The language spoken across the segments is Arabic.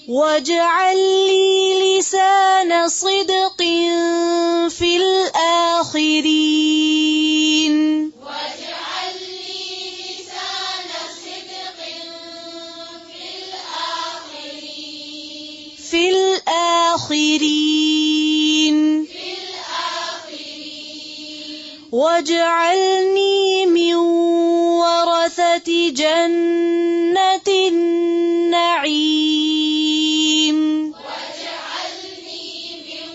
واجعل لي لسان صدق في الآخرين واجعل لي لسان صدق في الآخرين واجعلني من ورثة جنة النعيم واجعلني من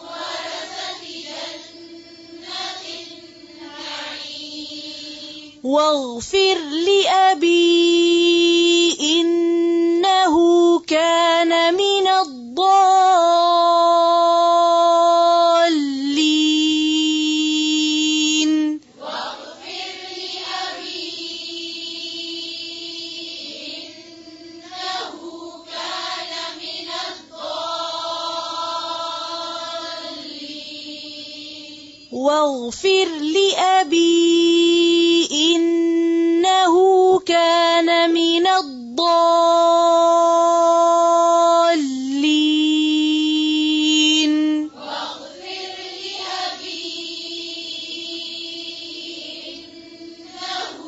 ورثة جنة النعيم واغفر لأبي إنه كان من الضالين واغفر لأبي إنه كان من الضالين واغفر لأبي إنه كان من الضالين واغفر لأبي إنه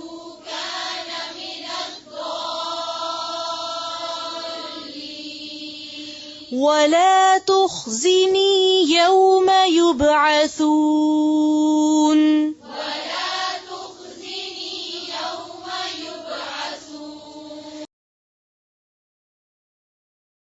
كان من الضالين ولا تخزني